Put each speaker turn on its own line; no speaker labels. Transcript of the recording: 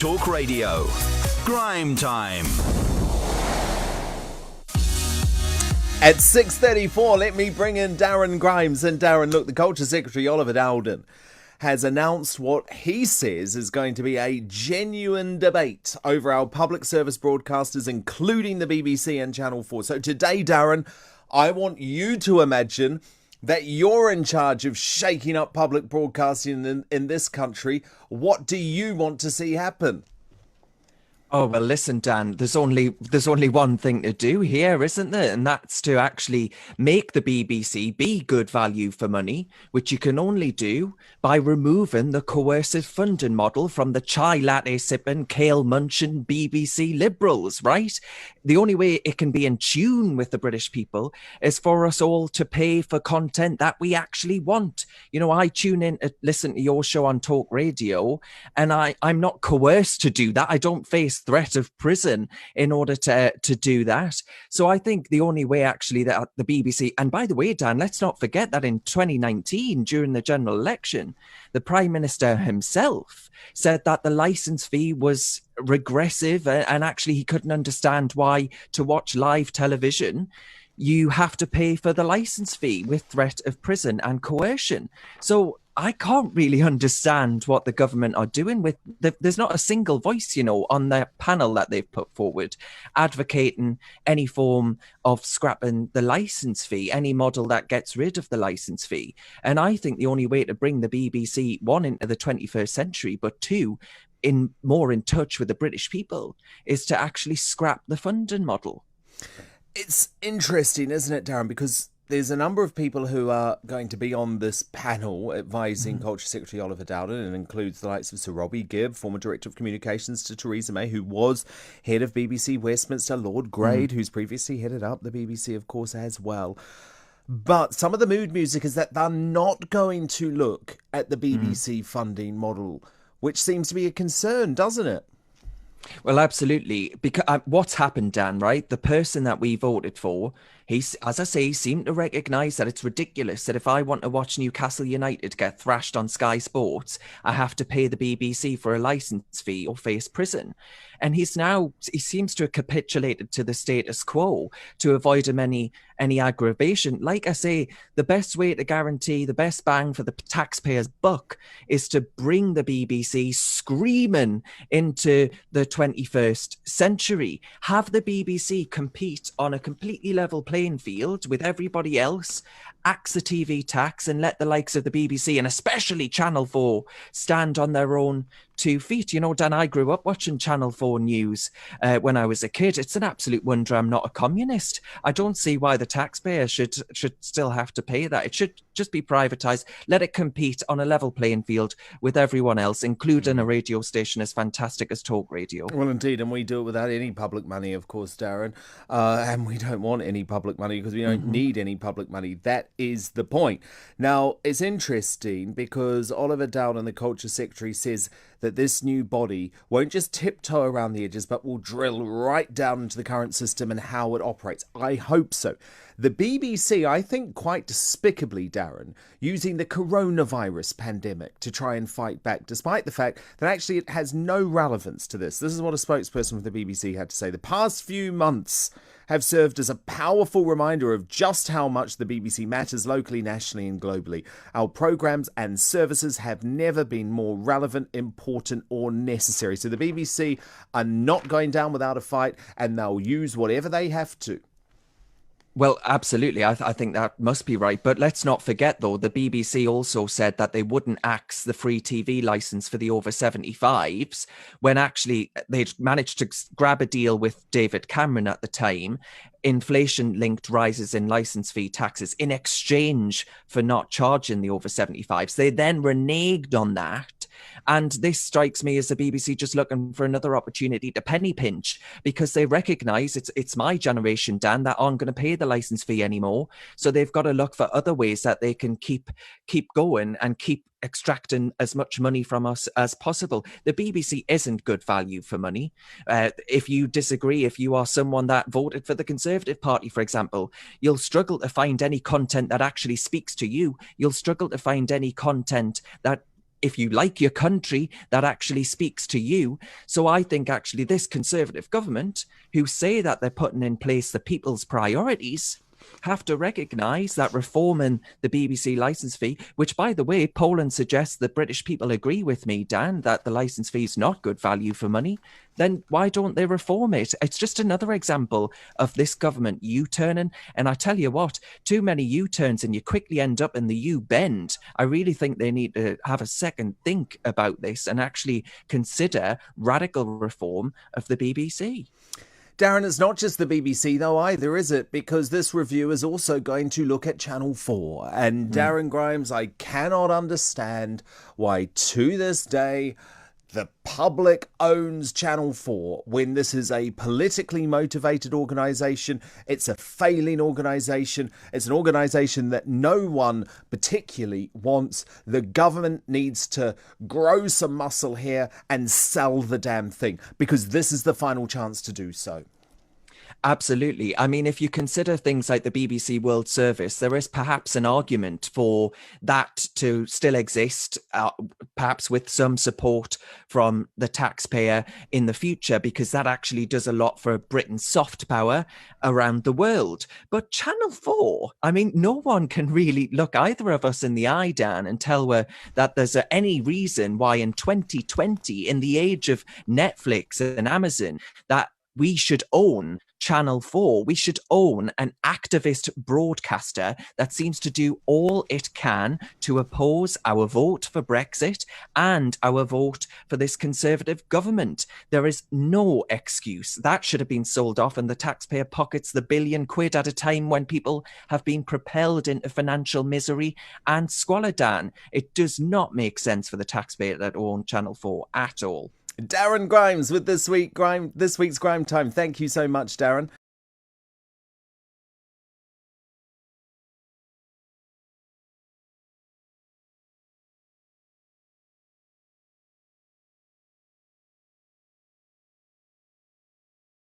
Talk Radio. Grime time.
At 6:34, let me bring in Darren Grimes. And Darren, look, the Culture Secretary, Oliver Dowden, has announced what he says is going to be a genuine debate over our public service broadcasters, including the BBC and Channel 4. So today, Darren, I want you to imagine that you're in charge of shaking up public broadcasting in this country. What do you want to see happen?
Oh, well, listen, Dan, there's only one thing to do here, isn't there? And that's to actually make the BBC be good value for money, which you can only do by removing the coercive funding model from the chai latte-sipping, kale-munching BBC liberals, right? The only way it can be in tune with the British people is for us all to pay for content that we actually want. You know, I tune in to listen to your show on Talk Radio, and I'm not coerced to do that. I don't face threat of prison in order to do that. So I think the only way actually that the BBC, and by the way, Dan, let's not forget that in 2019, during the general election, the Prime Minister himself said that the licence fee was regressive, and actually he couldn't understand why to watch live television you have to pay for the licence fee with threat of prison and coercion. So I can't really understand what the government are doing with there's not a single voice, you know, on the panel that they've put forward advocating any form of scrapping the licence fee, any model that gets rid of the licence fee. And I think the only way to bring the BBC, one, into the 21st century, but two, more in touch with the British people, is to actually scrap the funding model.
It's interesting, isn't it, Darren? Because there's a number of people who are going to be on this panel advising Culture Secretary Oliver Dowden, and includes the likes of Sir Robbie Gibb, former Director of Communications to Theresa May, who was head of BBC Westminster, Lord Grade, who's previously headed up the BBC, of course, as well. But some of the mood music is that they're not going to look at the BBC funding model, which seems to be a concern, doesn't it?
Well, absolutely. Because what's happened, Dan, right? The person that we voted for, he's, as I say, seemed to recognise that it's ridiculous that if I want to watch Newcastle United get thrashed on Sky Sports, I have to pay the BBC for a licence fee or face prison. And he seems to have capitulated to the status quo to avoid him any aggravation. Like I say, the best way to guarantee the best bang for the taxpayer's buck is to bring the BBC screaming into the 21st century. Have the BBC compete on a completely level playing field with everybody else, axe the TV tax, and let the likes of the BBC and especially Channel 4 stand on their own 2 feet. You know, Dan, I grew up watching Channel 4 News when I was a kid. It's an absolute wonder I'm not a communist. I don't see why the taxpayer should still have to pay that. It should just be privatised. Let it compete on a level playing field with everyone else, including a radio station as fantastic as Talk Radio.
Well, indeed, and we do it without any public money, of course, Darren. And we don't want any public money because we don't need any public money. That is the point. Now, it's interesting because Oliver Dowden, the Culture Secretary, says that this new body won't just tiptoe around the edges, but will drill right down into the current system and how it operates. I hope so. The BBC, I think quite despicably, Darren, using the coronavirus pandemic to try and fight back, despite the fact that actually it has no relevance to this. This is what a spokesperson for the BBC had to say. The past few months have served as a powerful reminder of just how much the BBC matters locally, nationally and globally. Our programmes and services have never been more relevant, important or necessary. So the BBC are not going down without a fight, and they'll use whatever they have to.
Well, absolutely. I think that must be right. But let's not forget, though, the BBC also said that they wouldn't axe the free TV licence for the over 75s when actually they'd managed to grab a deal with David Cameron at the time, inflation-linked rises in licence fee taxes in exchange for not charging the over 75s. They then reneged on that. And this strikes me as the BBC just looking for another opportunity to penny pinch, because they recognise it's my generation, Dan, that aren't going to pay the licence fee anymore. So they've got to look for other ways that they can keep going and keep extracting as much money from us as possible. The BBC isn't good value for money. If you disagree, if you are someone that voted for the Conservative Party, for example, you'll struggle to find any content that actually speaks to you. You'll struggle to find any content that if you like your country, that actually speaks to you. So I think actually this Conservative government, who say that they're putting in place the people's priorities, have to recognise that reforming the BBC licence fee, which, by the way, Poland suggests the British people agree with me, Dan, that the licence fee is not good value for money, then why don't they reform it? It's just another example of this government U-turning. And I tell you what, too many U-turns and you quickly end up in the U-bend. I really think they need to have a second think about this and actually consider radical reform of the BBC.
Darren, it's not just the BBC though either, is it? Because this review is also going to look at Channel 4. And Darren Grimes, I cannot understand why to this day the public owns Channel 4 when this is a politically motivated organisation. It's a failing organisation. It's an organisation that no one particularly wants. The government needs to grow some muscle here and sell the damn thing, because this is the final chance to do so.
Absolutely. I mean, if you consider things like the BBC World Service, there is perhaps an argument for that to still exist, perhaps with some support from the taxpayer in the future, because that actually does a lot for Britain's soft power around the world. But Channel 4, I mean, no one can really look either of us in the eye, Dan, and tell that there's any reason why in 2020, in the age of Netflix and Amazon, that we should own Channel 4. We should own an activist broadcaster that seems to do all it can to oppose our vote for Brexit and our vote for this Conservative government. There is no excuse. That should have been sold off and the taxpayer pockets the £1 billion at a time when people have been propelled into financial misery and squalor, Dan. It does not make sense for the taxpayer that own Channel 4 at all.
Darren Grimes with this week's Grime Time. Thank you so much, Darren.